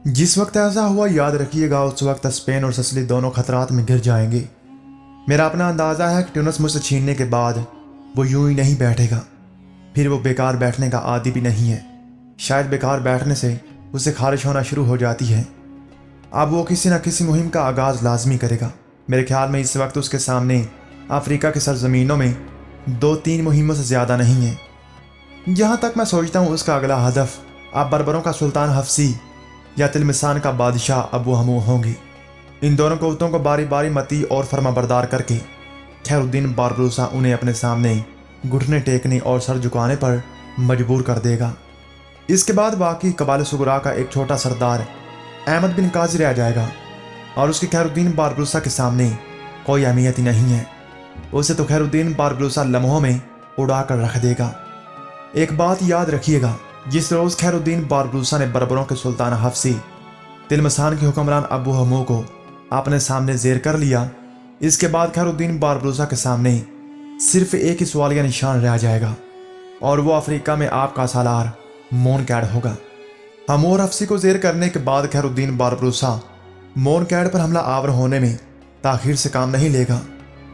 जिस वक्त ऐसा हुआ याद रखिएगा उस वक्त स्पेन और सिसिली दोनों खतरात में घिर जाएंगे। मेरा अपना अंदाज़ा है कि ट्यूनिस मुझसे छीनने के बाद वो यूं ही नहीं बैठेगा। फिर वो बेकार बैठने का आदी भी नहीं है। शायद बेकार बैठने से उसे खारिश होना शुरू हो जाती है। अब वो किसी न किसी मुहिम का आगाज़ लाजमी करेगा। मेरे ख्याल में इस वक्त उसके सामने अफ्रीका की सरजमीनों में 2-3 मुहिमों से ज़्यादा नहीं है। जहाँ तक मैं सोचता हूँ उसका अगला हदफ अब बर्बरों का सुल्तान हफ्सी या तिलमिसान का बादशाह अबू हमू होंगे। इन दोनों कौतों को बारी बारी मती और फर्माबरदार करके खैरुद्दीन बारबरूसा उन्हें अपने सामने घुटने टेकने और सर झुकाने पर मजबूर कर देगा। इसके बाद बाकी कबाल सुगरा का एक छोटा सरदार अहमद बिन काजी रह जाएगा और उसकी खैरुद्दीन बारबरूसा के सामने कोई अहमियत ही नहीं है। उसे तो खैरुद्दीन बारबरूसा लम्हों में उड़ा कर रख देगा। एक बात याद रखिएगा, जिस रोज़ खैरुद्दीन बारबरूसा ने बर्बरों के सुल्तान हफ्सी तिलमसान के हुक्मरान अबू हमू को अपने सामने जेर कर लिया, इसके बाद खैरुद्दीन बारबरूसा के सामने सिर्फ एक ही सवालिया निशान रह जाएगा और वो अफ्रीका में आपका सालार मोनकैड होगा। हमू और हफ्सी को जेर करने के बाद खैरुद्दीन बारबरूसा मोनकैड पर हमला आवर होने में ताखीर से काम नहीं लेगा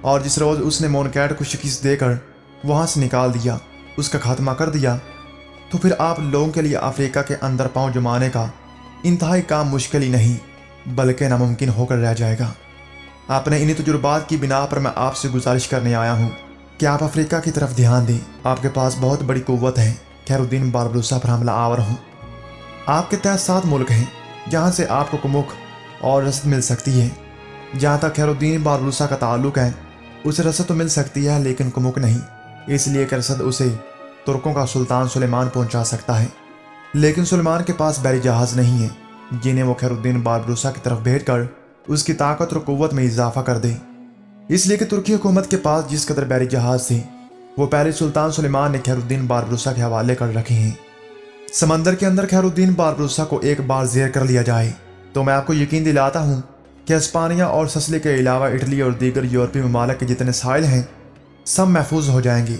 और जिस रोज़ उसने मोनकैड को शिकस्त देकर वहाँ से निकाल दिया, उसका खात्मा कर दिया, तो फिर आप लोगों के लिए अफ्रीका के अंदर पांव जमाने का इंतहाई काम मुश्किल ही नहीं बल्कि नामुमकिन होकर रह जाएगा। अपने इन्हीं तजुर्बात की बिना पर मैं आपसे गुजारिश करने आया हूँ कि आप अफ्रीका की तरफ ध्यान दें। आपके पास बहुत बड़ी कुव्वत है। खैरुद्दीन बारबरूसा पर हमला आवर हूँ। आपके तहत 7 मुल्क हैं जहाँ से आपको कुमुक और रसद मिल सकती है। जहाँ तक खैरुद्दीन बारबरूसा का ताल्लुक है, उसे रसद तो मिल सकती है लेकिन कुमुक नहीं, इसलिए कि रसद उसे तुर्कों का सुल्तान सुलेमान पहुंचा सकता है। लेकिन सुलेमान के पास बहरी जहाज़ नहीं है जिन्हें वो खैरुद्दीन बारबरूसा की तरफ भेजकर उसकी ताकत और कुव्वत में इजाफा कर दे। इसलिए कि तुर्की हुकूमत के पास जिस कदर बहरी जहाज़ थे वो पहले सुल्तान सुलेमान ने खैरुद्दीन बारबरूसा के हवाले कर रखे हैं। समंदर के अंदर खैरुद्दीन बारबरूसा को एक बार जेर कर लिया जाए तो मैं आपको यकीन दिलाता हूँ कि हिस्पानिया और सिसिली के अलावा इटली और दीगर यूरोपीय ममालिक के जितने साहिल हैं सब महफूज हो जाएंगे।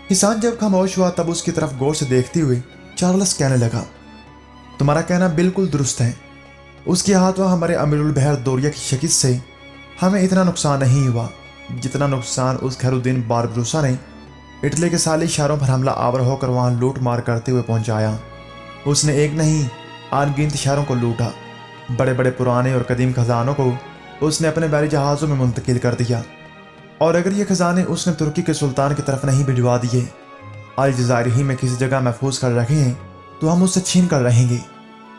किसान जब खामोश हुआ तब उसकी तरफ गौर से देखते हुए चार्ल्स कहने लगा, तुम्हारा कहना बिल्कुल दुरुस्त है। उसके हाथों हमारे अमीरुल बहर दोरिया की शिकस्त से हमें इतना नुकसान नहीं हुआ जितना नुकसान उस खैरुद्दीन बारबरूसा ने इटली के साली शहरों पर हमला आवर होकर वहां लूट मार करते हुए पहुंचाया। उसने एक नहीं अनगिनत शहरों को लूटा। बड़े बड़े पुराने और कदीम खजानों को उसने अपने बहरी जहाज़ों में मुंतकिल कर दिया और अगर ये खजाने उसने तुर्की के सुल्तान की तरफ नहीं भिजवा दिए, अलजायर ही में किसी जगह महफूज कर रखे हैं, तो हम उससे छीन कर रहेंगे।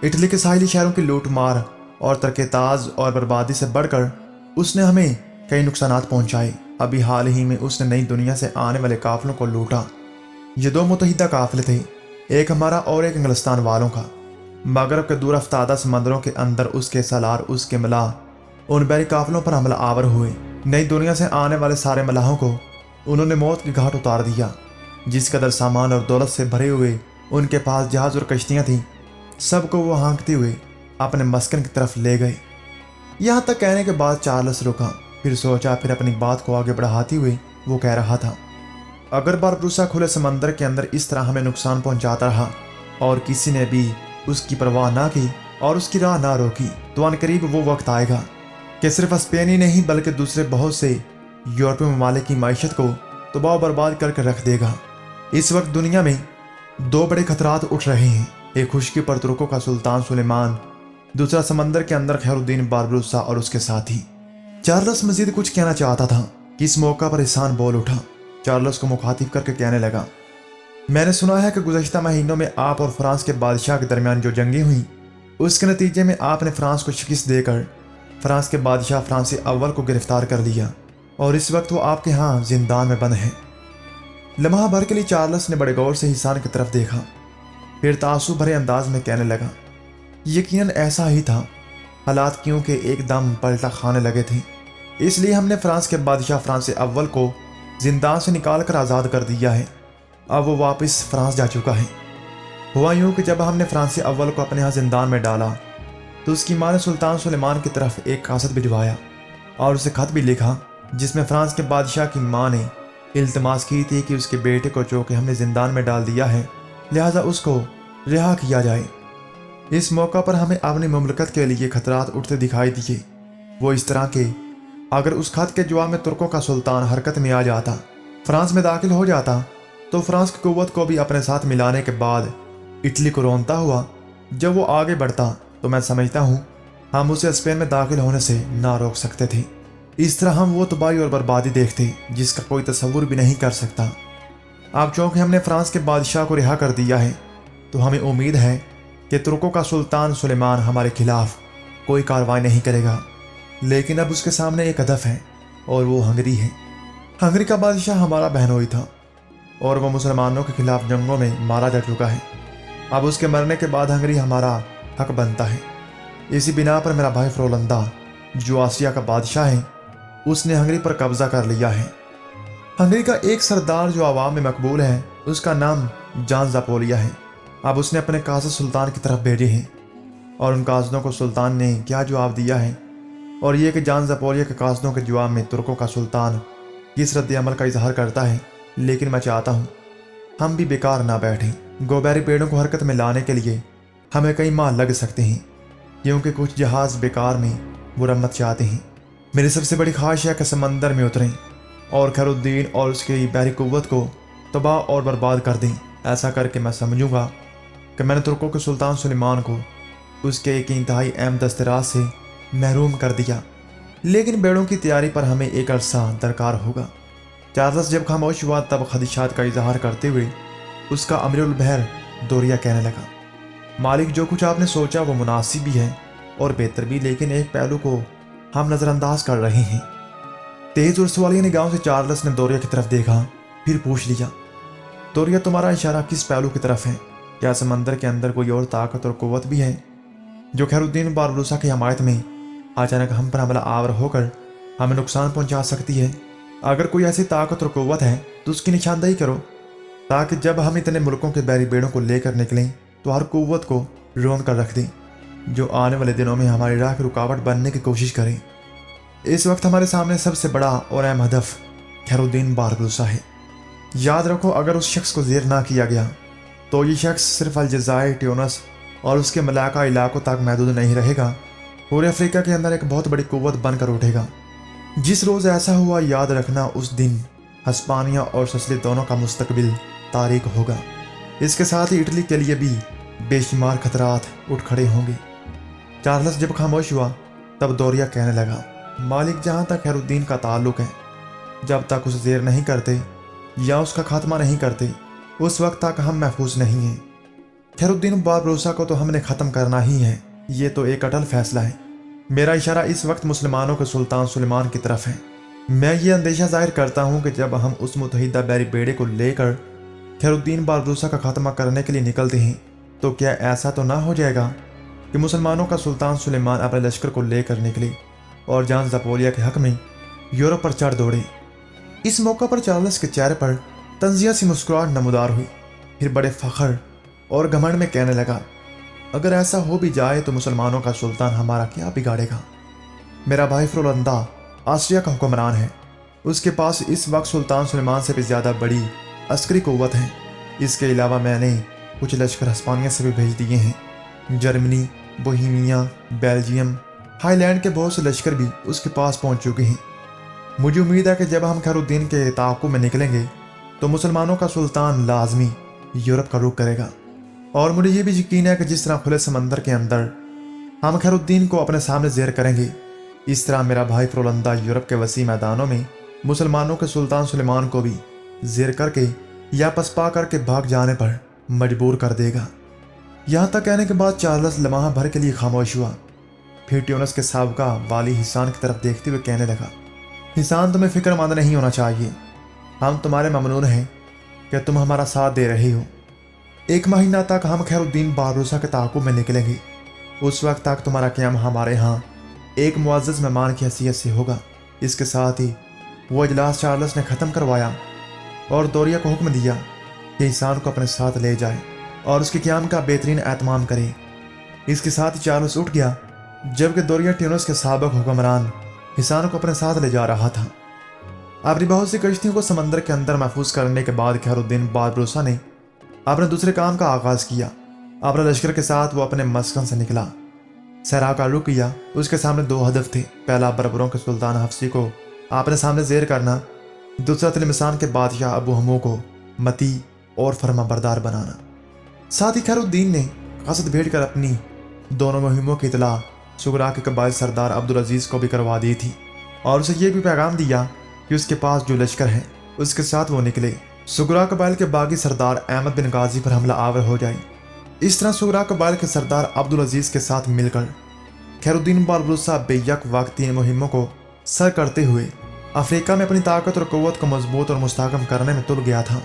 इटली के साहिली शहरों की लूट मार और तरकेताज और बर्बादी से बढ़कर उसने हमें कई नुकसानात पहुंचाए। अभी हाल ही में उसने नई दुनिया से आने वाले काफिलों को लूटा। ये 2 मुतहिदा काफिले थे, एक हमारा और एक इंग्लिस्तान वालों का। मगरब के दूर अफ्तादा समंदरों के अंदर उसके सलार उसके मलाह उन बहरी काफिलों पर हमला आवर हुए। नई दुनिया से आने वाले सारे मलाहों को उन्होंने मौत की घाट उतार दिया। जिस कदर सामान और दौलत से भरे हुए उनके पास जहाज़ और कश्तियाँ थीं, सबको वो हाँकते हुए अपने मस्कन की तरफ ले गए। यहाँ तक कहने के बाद चार्ल्स रुका, फिर सोचा, फिर अपनी बात को आगे बढ़ाते हुए वो कह रहा था, अगर बारबरूसा खुले समंदर के अंदर इस तरह हमें नुकसान पहुँचाता रहा और किसी ने भी उसकी परवाह ना की और उसकी राह ना रोकी, तो अनकरीब वो वक्त आएगा कि सिर्फ स्पेन ही नहीं बल्कि दूसरे बहुत से यूरोपीय ममालिक की माइशत को तबाह बर्बाद करके रख देगा। इस वक्त दुनिया में 2 बड़े खतरात उठ रहे हैं, एक खुशकी पर तुर्कों का सुल्तान सुलेमान, दूसरा समंदर के अंदर खैरुद्दीन बारबरूसा और उसके साथी। चार्ल्स मजीद कुछ कहना चाहता था कि इस मौका पर एहसान बोल उठा। चार्ल्स को मुखातिब करके कहने लगा, मैंने सुना है कि गुज़श्ता महीनों में आप और फ्रांस के बादशाह के दरमियान जो जंगें हुई उसके नतीजे में आपने फ्रांस को शिकस्त देकर फ्रांस के बादशाह फ्रांसी अव्वल को गिरफ्तार कर लिया और इस वक्त वो आपके यहाँ जिंदान में बंद है। लम्हा भर के लिए चार्ल्स ने बड़े गौर से हिसान की तरफ देखा, फिर तासुब भरे अंदाज में कहने लगा, यकीनन ऐसा ही था। हालात क्योंकि एकदम पलटा खाने लगे थे, इसलिए हमने फ्रांस के बादशाह फ्रांसी अव्वल को जिंदान से निकाल कर आज़ाद कर दिया है। अब वो वापस फ्रांस जा चुका है। हुआ यूँ कि जब हमने फ्रांसी अव्वल को अपने यहाँ जिंदान में डाला तो उसकी माँ ने सुल्तान सुलेमान की तरफ एक कासद भिजवाया और उसे खत भी लिखा जिसमें फ्रांस के बादशाह की माँ ने इल्तमास की थी कि उसके बेटे को जो कि हमने जिंदान में डाल दिया है, लिहाजा उसको रिहा किया जाए। इस मौका पर हमें अपनी मुमलकत के लिए खतरात उठते दिखाई दिए। वो इस तरह के, अगर उस खत के जवाब में तुर्कों का सुल्तान हरकत में आ जाता, फ्रांस में दाखिल हो जाता, तो फ्रांस की कुव्वत को भी अपने साथ मिलाने के बाद इटली को रोनता हुआ जब वो आगे बढ़ता, तो मैं समझता हूँ हम उसे स्पेन में दाखिल होने से ना रोक सकते थे। इस तरह हम वो तबाही और बर्बादी देखते जिसका कोई तस्वुर भी नहीं कर सकता। अब चूंकि हमने फ्रांस के बादशाह को रिहा कर दिया है, तो हमें उम्मीद है कि तुर्कों का सुल्तान सुलेमान हमारे खिलाफ कोई कार्रवाई नहीं करेगा। लेकिन अब उसके सामने एक हदफ है और वो हंगरी है। हंगरी का बादशाह हमारा बहनोई था और वो मुसलमानों के खिलाफ जंगों में मारा जा चुका है। अब उसके मरने के बाद हंगरी हमारा हक बनता है। इसी बिना पर मेरा भाई फ्रोलंदा, जो आसिया का बादशाह है, उसने हंगरी पर कब्जा कर लिया है। हंगरी का एक सरदार जो आवाम में मकबूल है, उसका नाम जान जापोलिया है। अब उसने अपने कासिद सुल्तान की तरफ भेजे हैं और उन कासिदों को सुल्तान ने क्या जवाब दिया है, और ये कि जान जापोलिया के कासिदों के जवाब में तुर्कों का सुल्तान किस रद्द अमल का इजहार करता है। लेकिन मैं चाहता हूँ हम भी बेकार ना बैठें। गोबैरी पेड़ों को हरकत में लाने के लिए हमें कई माह लग सकते हैं, क्योंकि कुछ जहाज बेकार में मुरम्मत चाहते हैं। मेरी सबसे बड़ी ख्वाहिश है कि समंदर में उतरें और खैरुद्दीन और उसकी बहरी कुव्वत को तबाह और बर्बाद कर दें। ऐसा करके मैं समझूंगा कि मैंने तुर्कों के सुल्तान सुलेमान को उसके एक इंतहाई अहम दस्तराज से महरूम कर दिया। लेकिन बेड़ों की तैयारी पर हमें एक अरसा दरकार होगा। चार्ल्स जब खामोश हुआ तब खदशात का इजहार करते हुए उसका अमीरुल बहर दोरिया कहने लगा, मालिक, जो कुछ आपने सोचा वो मुनासिब भी है और बेहतर भी, लेकिन एक पहलू को हम नज़रअंदाज कर रहे हैं। तेज और सवालिया निगाहों से चार्ल्स ने दोरिया की तरफ देखा, फिर पूछ लिया, दोरिया, तुम्हारा इशारा किस पहलू की तरफ है? क्या समंदर के अंदर कोई और ताकत और कुव्वत भी है जो खैरुद्दीन बारबरूसा की हमायत में अचानक हम पर हमला आवर होकर हमें नुकसान पहुंचा सकती है? अगर कोई ऐसी ताकत और कुव्वत है तो उसकी निशानदेही करो, ताकि जब हम इतने मुल्कों के बैरी बेड़ों को लेकर निकलें तो हर कुव्वत को रोन कर रख दें जो आने वाले दिनों में हमारी राह की रुकावट बनने की कोशिश करें। इस वक्त हमारे सामने सबसे बड़ा और अहम हदफ खैरुद्दीन बारबरूसा है। याद रखो, अगर उस शख्स को ज़ेर ना किया गया तो ये शख्स सिर्फ अलजायर, ट्यूनस और उसके मलाका इलाकों तक महदूद नहीं रहेगा, पूरे अफ्रीका के अंदर एक बहुत बड़ी कुव्वत बनकर उठेगा। जिस रोज़ ऐसा हुआ, याद रखना, उस दिन हिस्पानिया और सिसिली दोनों का मुस्तकबिल तारीक होगा। इसके साथ ही इटली के लिए भी बेशुमार खतरात उठ खड़े होंगे। चार्ल्स जब खामोश हुआ तब दोरिया कहने लगा, मालिक, जहाँ तक खैरुद्दीन का ताल्लुक है, जब तक उसे ज़ेर नहीं करते या उसका खात्मा नहीं करते, उस वक्त तक हम महफूज नहीं हैं। खैरुद्दीन बारबरूसा को तो हमने ख़त्म करना ही है, ये तो एक अटल फैसला है। मेरा इशारा इस वक्त मुसलमानों के सुल्तान सुलेमान की तरफ है। मैं ये अंदेशा जाहिर करता हूँ कि जब हम उस मुतहिदा बैरी बेड़े को लेकर खैरुद्दीन बारबरूसा का खात्मा करने के लिए निकलते हैं, तो क्या ऐसा तो ना हो जाएगा कि मुसलमानों का सुल्तान सुलेमान अपने लश्कर को लेकर निकले और जान जापोलिया के हक में यूरोप पर चढ़ दौड़े। इस मौका पर चार्ल्स के चेहरे पर तंजिया सी मुस्कुराहट नमूदार हुई। फिर बड़े फख्र और घमंड में कहने लगा, अगर ऐसा हो भी जाए तो मुसलमानों का सुल्तान हमारा क्या बिगाड़ेगा? मेरा भाई फ्रोलंदा आस्ट्रिया का हुक्मरान है। उसके पास इस वक्त सुल्तान सुलेमान से भी ज़्यादा बड़ी अस्करी कुव्वत है। इसके अलावा मैंने कुछ लश्कर हिस्पानिया से भी भेज दिए हैं। जर्मनी, बोहीमिया, बेल्जियम, हाईलैंड के बहुत से लश्कर भी उसके पास पहुंच चुके हैं। मुझे उम्मीद है कि जब हम खैरुद्दीन के ताक़ुब में निकलेंगे तो मुसलमानों का सुल्तान लाजमी यूरोप का रुख करेगा। और मुझे ये भी यकीन है कि जिस तरह खुले समंदर के अंदर हम खैरुद्दीन को अपने सामने ज़ेर करेंगे, इस तरह मेरा भाई फ्रोलंदा यूरोप के वसी मैदानों में मुसलमानों के सुल्तान सुलेमान को भी ज़ेर करके या पसपा करके भाग जाने पर मजबूर कर देगा। यहाँ तक कहने के बाद चार्ल्स लम्हा भर के लिए खामोश हुआ। फिर ट्यूनस के साबका वाली हिसान की तरफ देखते हुए कहने लगा, हिसान, तुम्हें फिक्रमंद नहीं होना चाहिए। हम तुम्हारे ममनून हैं कि तुम हमारा साथ दे रहे हो। 1 महीना तक हम खैरुद्दीन बारबरूसा के ताक़ुब में निकलेंगे। उस वक्त तक तुम्हारा क़याम हमारे यहाँ एक मुअज़्ज़ज़ मेहमान की हैसियत से होगा। इसके साथ ही वो इजलास चार्ल्स ने ख़त्म करवाया और दोरिया को हुक्म दिया कि हिसान को अपने साथ ले जाए और उसके क़याम का बेहतरीन एहतमाम करे। इसके साथ ही चार्ल्स उठ गया, जबकि दोरिया ट्यूनस के साबिक़ हुक्मरान हिसान को अपने साथ ले जा रहा था। अपनी बहुत सी कश्तियों को समंदर के अंदर महफूज करने के बाद खैरुद्दीन बारबरूसा ने अपने दूसरे काम का आगाज़ किया। अपने लश्कर के साथ वो अपने मस्कन से निकला। सहरा का रुख किया। उसके सामने दो हदफ थे। पहला बर्बरों के सुल्तान हफ्सी को अपने सामने जेर करना, दूसरा तिलमिसान के बादशाह अबू हमो को मती और फर्माबरदार बनाना। साथ ही खैरुद्दीन ने कसद भेज कर अपनी दोनों मुहिमों की इतला सुगरा के कबाइल सरदार अब्दुल अजीज को भी करवा दी थी और उसे यह भी पैगाम दिया कि उसके पास जो लश्कर है उसके साथ वो निकले, सुगरा कबाइल के बागी सरदार अहमद बिन गाजी पर हमला आवर हो जाए। इस तरह सुगरा कबाइल के सरदार अब्दुल अजीज के साथ मिलकर खैरुद्दीन बारबरुसा बेयक वक्त 3 मुहिमों को सर करते हुए अफ्रीका में अपनी ताकत और क़ुव्वत को मजबूत और मुस्तहकम करने में तुल गया था।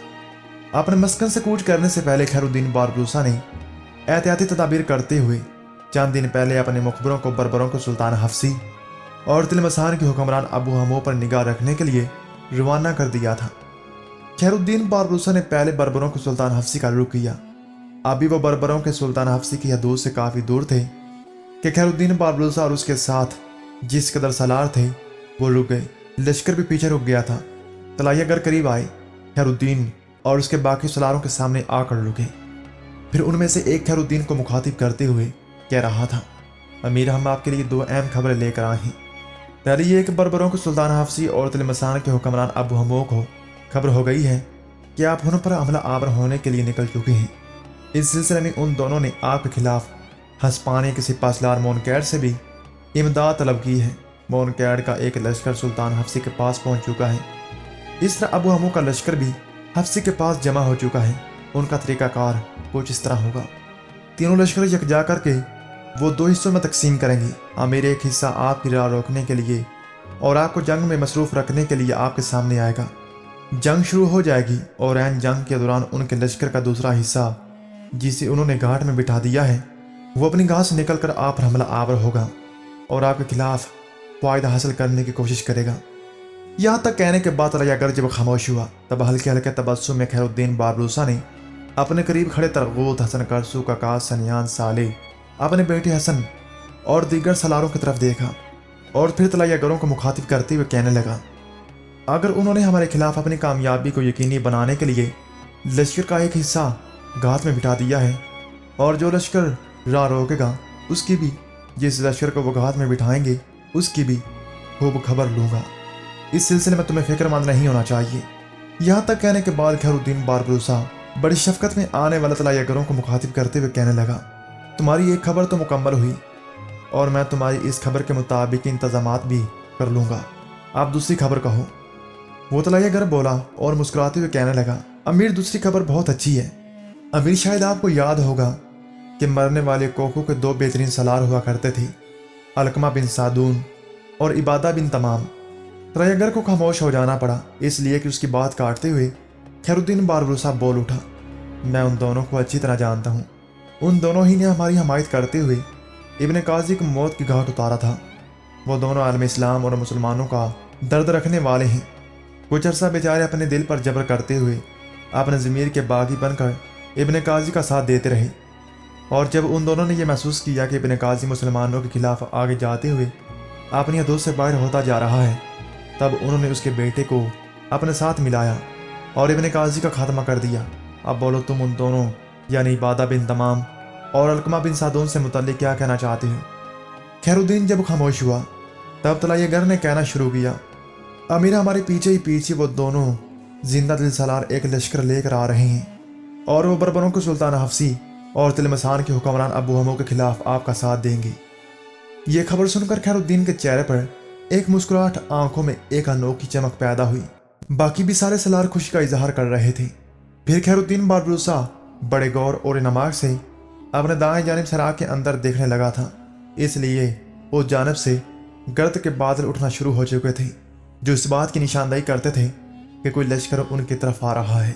अपने मस्कन से कूच करने से पहले खैरुद्दीन बारबरुसा ने एहतियाती तदाबीर करते हुए चंद दिन पहले अपने मुखबरों को बर्बरों के सुल्तान हफ्सी और तिलमसान के हुक्मरान अबू हमो पर निगाह रखने के लिए रवाना कर दिया था। खैरुद्दीन बारबरुसा ने पहले बर्बरों के सुल्तान हफ्सी का रुख किया। अभी वो बर्बरों के सुल्तान हफ्सी की हदूद से काफ़ी दूर थे कि खैरुद्दीन बारबरुसा और उसके साथ जिस कदर सलार थे वो रुक गए। लश्कर भी पीछे रुक गया था। तलाइयागर करीब आए। खैरुद्दीन और उसके बाकी सलारों के सामने आकर रुके। फिर उनमें से एक खैरुद्दीन को मुखातिब करते हुए कह रहा था, अमीर, हम आपके लिए 2 अहम खबरें लेकर आए हैं। पहली ये कि बर्बरों के सुल्तान हफ्सी और तिलमसान के हुक्मरान अबू हमो को खबर हो गई है कि आप उन पर हमला आवर होने के लिए निकल चुके हैं। इस सिलसिले में उन दोनों ने आपके खिलाफ हस्पानी के सिपासलार मोनकैड से भी इमदाद तलब की है। मोनकैड का एक लश्कर सुल्तान हफ्सी के पास पहुंच चुका है। इस तरह अबू हमो का लश्कर भी हफ्सी के पास जमा हो चुका है। उनका तरीकाकार कुछ इस तरह होगा, तीनों लश्कर यकजा करके वो 2 हिस्सों में तकसीम करेंगे। आमिर एक हिस्सा आपकी राह रोकने के लिए और आपको जंग में मसरूफ़ रखने के लिए आपके सामने आएगा। जंग शुरू हो जाएगी और ऐन जंग के दौरान उनके लश्कर का दूसरा हिस्सा, जिसे उन्होंने घाट में बिठा दिया है, वो अपनी घाट से निकल कर आप पर हमला आवर होगा और आपके खिलाफ फ़ायदा हासिल करने की कोशिश करेगा। यहाँ तक कहने के बाद तलैयागर जब खामोश हुआ तब हल्के हल्के तबस्सुम में खैरुद्दीन बारबरुसा ने अपने करीब खड़े तरगूत हसन करसू का सनियान साले अपने बेटे हसन और दीगर सलारों की तरफ देखा और फिर तलैयागरों को मुखातिब करते हुए कहने लगा, अगर उन्होंने हमारे खिलाफ अपनी कामयाबी को यकीनी बनाने के लिए लश्कर का एक हिस्सा घात में बिठा दिया है और जो लश्कर राह रोकेगा उसकी भी, जिस लश्कर को वो घात में बिठाएंगे उसकी भी खूब खबर लूँगा। इस सिलसिले में तुम्हें फिक्रमंद नहीं होना चाहिए। यहाँ तक कहने के बाद खैरुद्दीन बारबरुसा बड़ी शफकत में आने वाले तलैयागरों को मुखातिब करते हुए कहने लगा, तुम्हारी एक खबर तो मुकम्मल हुई और मैं तुम्हारी इस खबर के मुताबिक इंतजामात भी कर लूँगा। आप दूसरी खबर कहो। वो तलैयागर बोला और मुस्कुराते हुए कहने लगा, अमीर, दूसरी खबर बहुत अच्छी है। अमीर, शायद आपको याद होगा कि मरने वाले कोको के 2 बेहतरीन सलार हुआ करते थे, अलकमा बिन सादून और इबादा बिन तमाम। तलैयागर को खामोश हो जाना पड़ा, इसलिए कि उसकी बात काटते हुए खैरुद्दीन बारबरुसा बोल उठा, मैं उन दोनों को अच्छी तरह जानता हूँ। उन दोनों ही ने हमारी हमायत करते हुए इब्न काजी को मौत की घाट उतारा था। वो दोनों आलम इस्लाम और मुसलमानों का दर्द रखने वाले हैं। कुछ अरसा बेचारे अपने दिल पर जबर करते हुए अपने ज़मीर के बागी बनकर इब्न काजी का साथ देते रहे और जब उन दोनों ने यह महसूस किया कि इब्न काजी मुसलमानों के खिलाफ आगे जाते हुए अपनी हदों से बाहर होता जा रहा है, तब उन्होंने उसके बेटे को अपने साथ मिलाया और इब्न काजी का खात्मा कर दिया। अब बोलो, तुम उन दोनों यानी इबादा बिन तमाम और अलकमा बिन सादून से मुतल्लिक क्या कहना चाहते हो? खैरुद्दीन जब खामोश हुआ तब तलैयागर ने कहना शुरू किया, अमीर, हमारे पीछे ही पीछे वो दोनों जिंदा दिल सलार एक लश्कर लेकर आ रहे हैं और वो बर्बरों के सुल्तान हफ्सी और तिलमसान के हुक्मरान अबू हमो के खिलाफ आपका साथ देंगे। ये खबर सुनकर खैरुद्दीन के चेहरे पर एक मुस्कुराहट, आंखों में एक अनोखी चमक पैदा हुई। बाकी भी सारे सलार खुशी का इजहार कर रहे थे। फिर खैरुद्दीन बारबरुसा बड़े गौर और नमाज से अपने दाएं जानिब सरा के अंदर देखने लगा था, इसलिए उस जानिब से गर्द के बादल उठना शुरू हो चुके थे जो इस बात की निशानदेही करते थे कि कोई लश्कर उनकी तरफ आ रहा है।